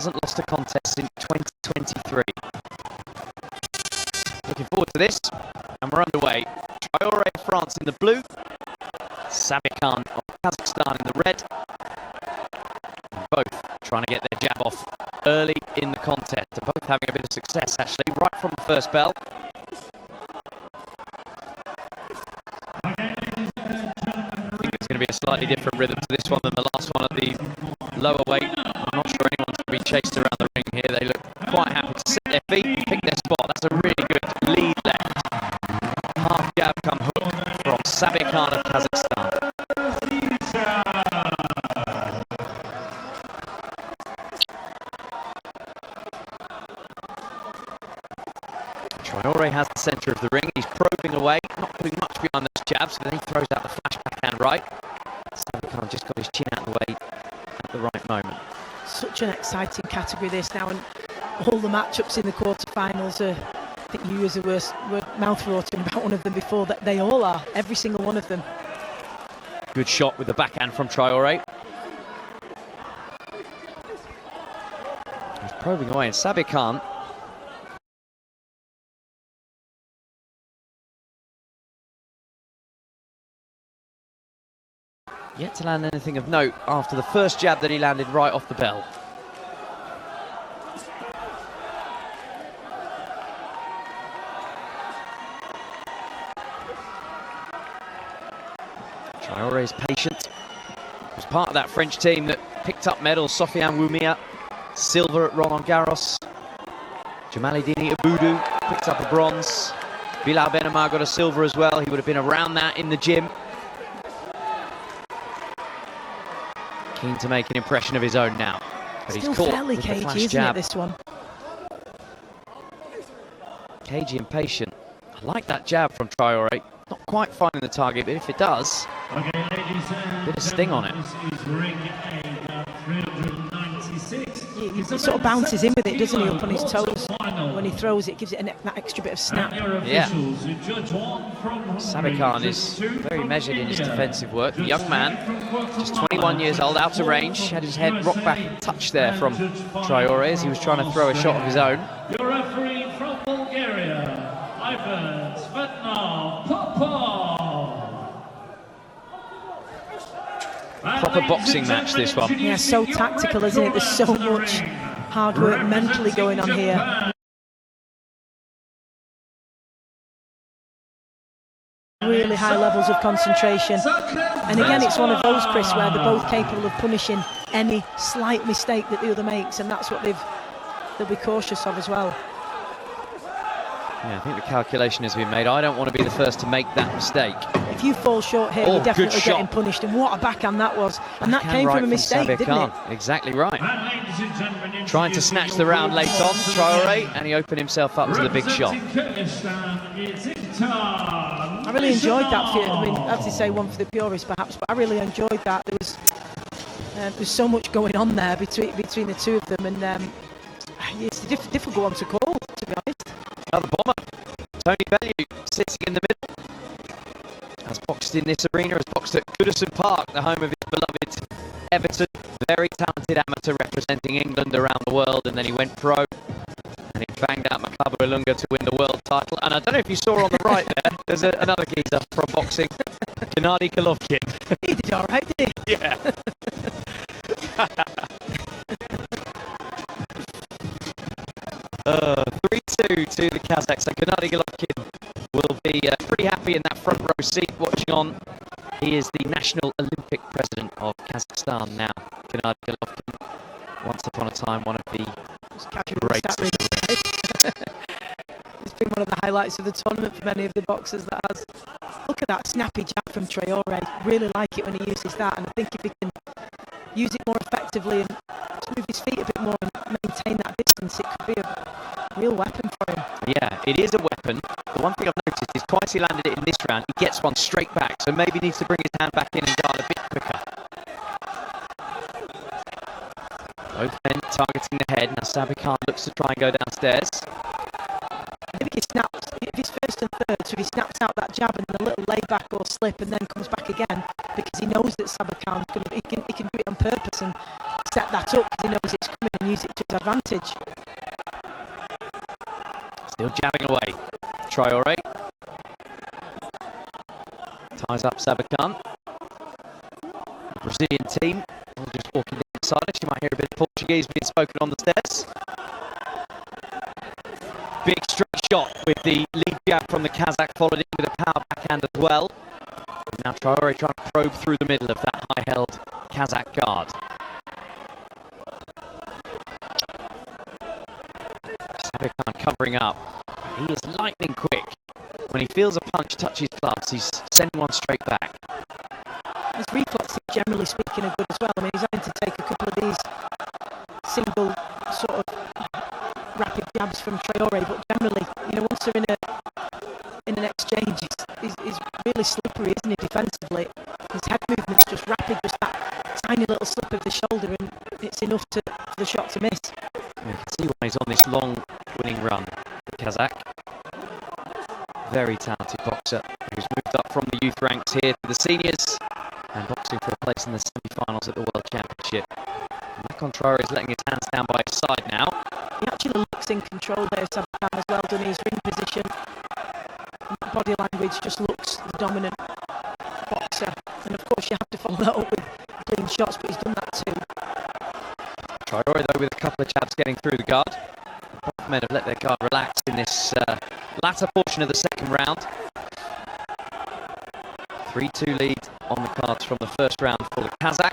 hasn't lost a contest since 2023. Looking forward to this, and we're underway. TRAORE France in the blue, SABYRKHAN of Kazakhstan in the red. And both trying to get their jab off early in the contest. They're both having a bit of success, actually, right from the first bell. I think it's going to be a slightly different rhythm to this one than the last one at the lower weight. I'm not sure anyone's going to be chased around the ring here. They look quite happy to set their feet and pick their spot. That's a really good lead left. Half jab come hook from SABYRKHAN of Kazakhstan. TRAORE has the centre of the ring. He's probing away, not putting much behind those jabs, but then he throws out the flash backhand right. SABYRKHAN just got his chin out of the way at the right moment. Such an exciting category this now, and all the matchups in the quarterfinals are, I think you were mouth-watering about one of them before, that they all are, every single one of them. Good shot with the backhand from TRAORE. He's probing away, and SABYRKHAN yet to land anything of note after the first jab that he landed right off the bell. TRAORE is patient. He was part of that French team that picked up medals. Sofiane Wumia, silver at Roland Garros. Jamaluddin Abudu picked up a bronze. Bilal Benamar got a silver as well. He would have been around that in the gym. Keen to make an impression of his own now. But still he's caught fairly with cagey, the flash isn't jab. it, this one? Cagey and patient. I like that jab from TRAORE. Not quite finding the target, but if it does, okay, ladies and bit of sting on it. This is ring 396. He sort of bounces in with it, doesn't he, up on his toes. When he throws it, gives it that extra bit of snap. Yeah. SABYRKHAN is very measured in his defensive work. The young man, just 21 years old, out of range, had his head rocked back and touched there from TRAORE as he was trying to throw a shot of his own. Your referee from Bulgaria, Ivan Svetnov Popov. Proper boxing match, this one. Yeah, so tactical, isn't it? There's so much hard work mentally going on here. Really high levels of concentration. And again, it's one of those, Chris, where they're both capable of punishing any slight mistake that the other makes, and that's what they'll be cautious of as well. Yeah, I think the calculation has been made. I don't want to be the first to make that mistake. If you fall short here, you're definitely getting punished. And what a backhand that was. And that came from a mistake, didn't it? Exactly right. Trying to snatch the round late on, TRAORE, and he opened himself up to the big shot. I really enjoyed that. I mean, I have to say one for the purists, perhaps, but I really enjoyed that. There's so much going on there between the two of them, and it's a difficult one to call, to be honest. Another bomber, Tony Bellew, sitting in the middle. Has boxed in this arena, has boxed at Goodison Park, the home of his beloved Everton. Very talented amateur representing England around the world, and then he went pro. And he banged out Makan Ilunga to win the world title. And I don't know if you saw on the right there's another geezer from boxing, Gennady Golovkin. He did all right, did he? Yeah. 3-2 to the Kazakhs. So Gennady Golovkin will be pretty happy in that front row seat watching on. He is the National Olympic President of Kazakhstan now. Gennady Golovkin, once upon a time, one of the greats. It's been one of the highlights of the tournament for many of the boxers that has. Look at that snappy jab from TRAORE. Really like it when he uses that, and I think if he can use it more effectively and move his feet a bit more and maintain that distance, it could be a real weapon for him. Yeah, it is a weapon. The one thing I've noticed is twice he landed it in this round, he gets one straight back, so maybe needs to bring his hand back in and guard a bit quicker. Both men targeting the head. Now SABYRKHAN looks to try and go downstairs. I think he snaps, if he's first and third, so if he snaps out that jab and then a little layback or slip and then comes back again, because he knows that SABYRKHAN he can do it on purpose and set that up because he knows it's coming and use it to his advantage. Still jabbing away. TRAORE ties up SABYRKHAN. The Brazilian team all just walking down beside us. You might hear a bit of Portuguese being spoken on the stairs. Big straight shot with the lead jab from the Kazakh, followed in with a power backhand as well. Now TRAORE trying to probe through the middle of that high-held Kazakh guard. SABYRKHAN covering up. He is lightning quick. When he feels a punch touch his gloves, he's sending one straight back. His reflexes, generally speaking, are good as well. I mean, he's having to take a couple of these single sort of rapid jabs from TRAORE, but generally, you know, once they're in an exchange, he's really slippery, isn't he, defensively? His head movement's just rapid, just that tiny little slip of the shoulder, and it's enough for the shot to miss. You can see why he's on this long winning run, the Kazakh. Very talented boxer who's moved up from the youth ranks here to the seniors and boxing for a place in the semi-finals at the World Championship. Makan is letting his hands down by his side now. He actually looks in control there, SABYRKHAN, as well, done his ring position. And that body language just looks the dominant boxer. And of course you have to follow that up with clean shots, but he's done that too. TRAORE though with a couple of jabs getting through the guard. Both men have let their guard relax in this latter portion of the second round. 3-2 lead on the cards from the first round for the Kazakh,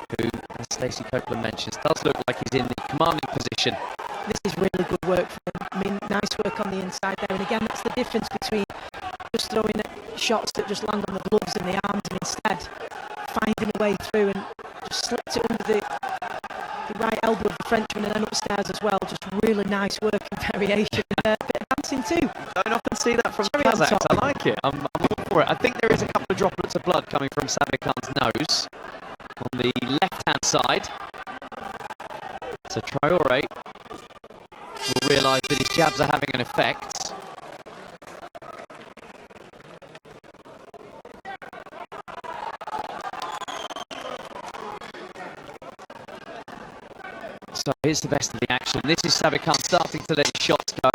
who, as Stacey Copeland mentions, does look like he's in the commanding position. This is really good work for him. I mean, nice work on the inside there. And again, that's the difference between just throwing shots that just land on the gloves and the arms, and instead finding a way through and just slipped it under the right elbow of the Frenchman and then upstairs as well. Just really nice work and variation. A bit of dancing too. Don't often see that from Kazakhs. I like it. I'm all for it. I think there is a couple of droplets of blood coming from SABYRKHAN's nose on the left-hand side. So TRAORE will realise that his jabs are having an effect. So here's the best of the action. This is SABYRKHAN starting to let his shots go.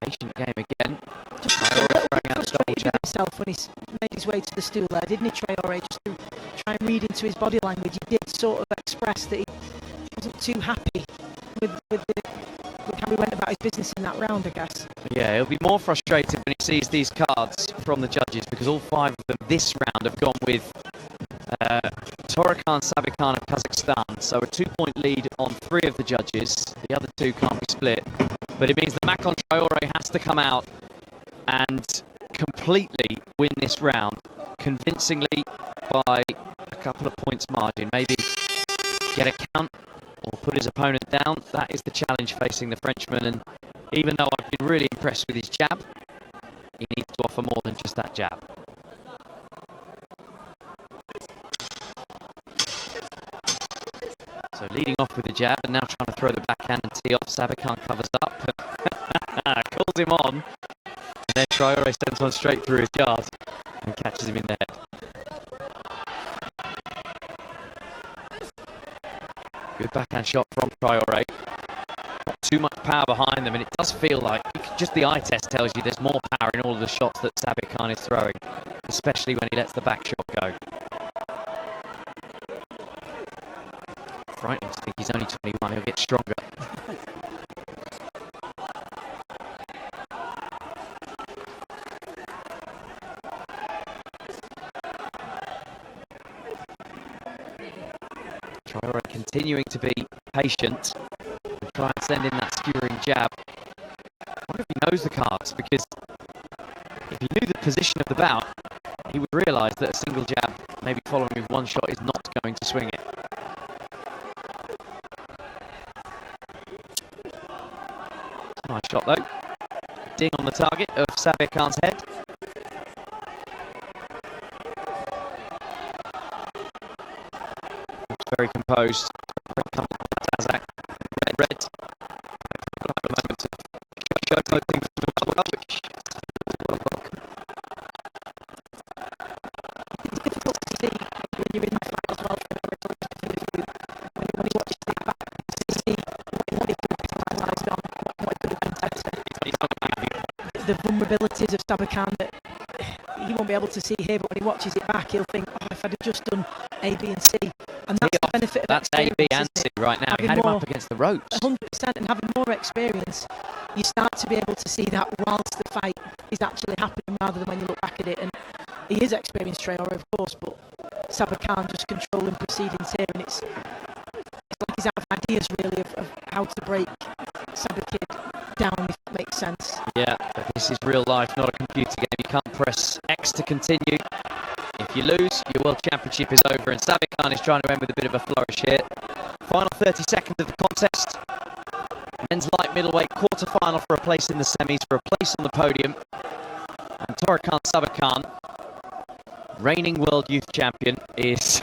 Patient game again. Just a little bit frustrated with himself when he made his way to the stool there, didn't he, TRAORE? Just to try and read into his body language, he did sort of express that he wasn't too happy with how he went about his business in that round, I guess. Yeah, he'll be more frustrated when he sees these cards from the judges, because all five of them this round have gone with Torekhan, SABYRKHAN of Kazakhstan. So a 2-point lead on 3 of the judges. The other 2 can't be split. But it means that Makan has to come out and completely win this round, convincingly by a couple of points margin. Maybe get a count or put his opponent down. That is the challenge facing the Frenchman, and even though I've been really impressed with his jab, he needs to offer more than just that jab. So leading off with the jab and now trying to throw the backhand and tee off. SABYRKHAN covers up, calls him on, and then TRAORE sends one straight through his guard and catches him in the head. Good backhand shot from TRAORE. Not too much power behind them, and it does feel like, just the eye test tells you there's more power in all of the shots that SABYRKHAN is throwing, especially when he lets the back shot go. Frightening to think he's only 21, he'll get stronger. TRAORE continuing to be patient and try and send in that skewering jab. I wonder if he knows the cards, because if he knew the position of the bout, he would realise that a single jab, maybe following with one shot, is not going to swing it. Nice shot though. Ding on the target of SABYRKHAN's head. Looks very composed. Kazakh. Red. A couple of moments of showboating from the well, which qualities of SABYRKHAN that he won't be able to see here, but when he watches it back, he'll think, oh, if I'd have just done A, B and C. And that's the benefit of that's A, B and C isn't it? right now. He had him up against the ropes. 100%, and having more experience, you start to be able to see that whilst the fight is actually happening rather than when you look back at it. And he is experienced, TRAORE, of course, but SABYRKHAN just controlling proceedings here, and it's like he's out of ideas really of how to break SABYRKHAN down, if it makes sense. Yeah, but this is real life, not a computer game. You can't press X to continue. If you lose, your World Championship is over, and SABYRKHAN is trying to end with a bit of a flourish here. Final 30 seconds of the contest. Men's light middleweight quarter-final for a place in the semis, for a place on the podium. And Torekhan SABYRKHAN, reigning world youth champion, is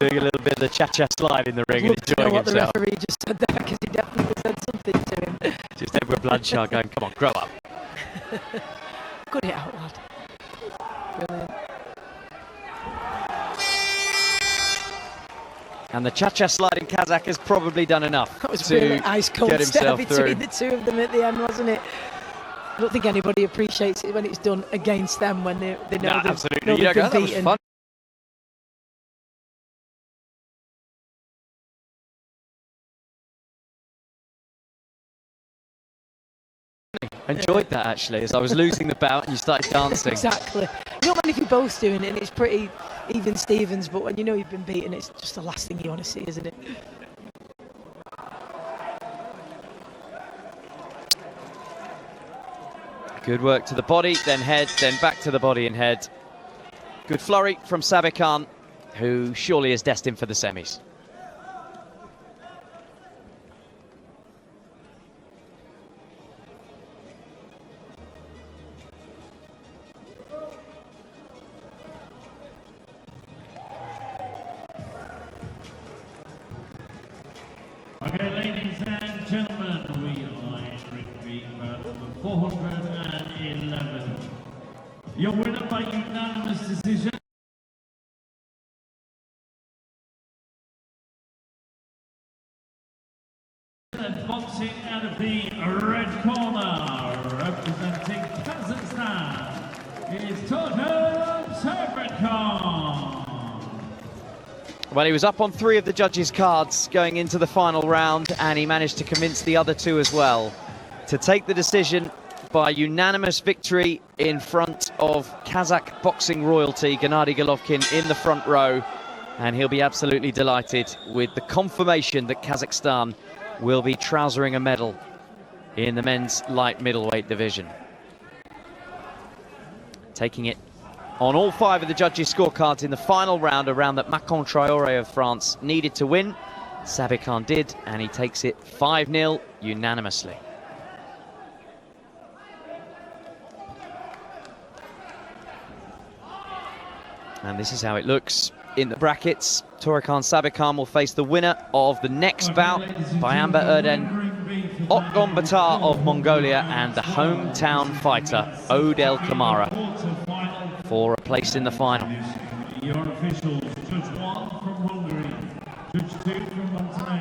doing a little bit of the cha-cha slide in the ring and enjoying what himself. The referee just said there, because he definitely said something to him. Just Edward Bloodshot going, come on, grow up. Good hit out, lad. Brilliant. And the cha-cha sliding Kazakh has probably done enough. That was to really ice cold get stare himself between through. the two of them at the end, wasn't it? I don't think anybody appreciates it when it's done against them, when they know No, they've, absolutely. know You they've don't been go, that was beaten. fun. Enjoyed that actually, as I was losing the bout and you started dancing. Exactly. You don't mind if you're both doing it and it's pretty even Stevens, but when you know you've been beaten, it's just the last thing you want to see, isn't it? Good work to the body, then head, then back to the body and head. Good flurry from SABYRKHAN, who surely is destined for the semis. Okay, ladies and gentlemen, we are entering bout number 411. Your winner by unanimous decision. And boxing out of the red corner, representing Kazakhstan, is Torekhan SABYRKHAN. Well, he was up on 3 of the judges' cards going into the final round, and he managed to convince the other 2 as well to take the decision by unanimous victory in front of Kazakh boxing royalty, Gennady Golovkin, in the front row. And he'll be absolutely delighted with the confirmation that Kazakhstan will be trousering a medal in the men's light middleweight division. Taking it on all 5 of the judges' scorecards in the final round, a round that Makan TRAORE of France needed to win. SABYRKHAN did, and he takes it 5-0 unanimously. And this is how it looks in the brackets. Torekhan SABYRKHAN will face the winner of the next bout by Amber Erden, Otgon Batar of Mongolia, and the hometown fighter Odel Kamara for a place in the final. Your officials, Judge 1 from Hungary, Judge 2 from Montenegro.